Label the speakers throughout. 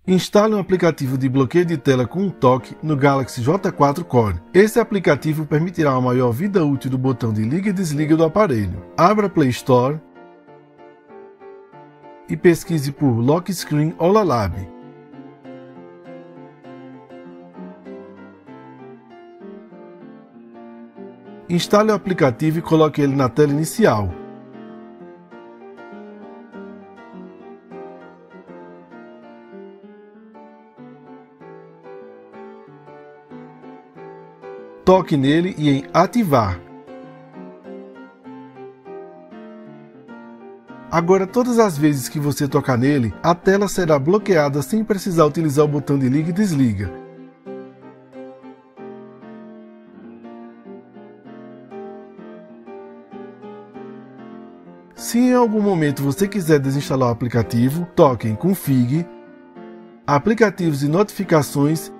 Speaker 1: Instale um aplicativo de bloqueio de tela com um toque no Galaxy J4 Core. Esse aplicativo permitirá uma maior vida útil do botão de liga e desliga do aparelho. Abra a Play Store e pesquise por Lock Screen Holalab. Instale o aplicativo e coloque ele na tela inicial. Toque nele e em Ativar. Agora, todas as vezes que você tocar nele, a tela será bloqueada sem precisar utilizar o botão de liga e desliga. Se em algum momento você quiser desinstalar o aplicativo, toque em Config, Aplicativos e Notificações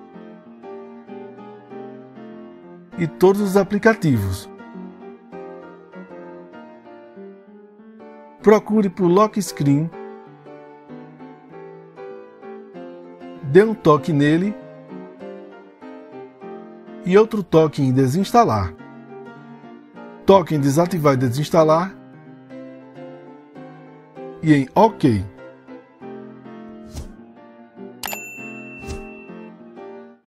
Speaker 1: e todos os aplicativos. Procure por Lock Screen, dê um toque nele e outro toque em Desinstalar. Toque em Desativar e Desinstalar e em OK.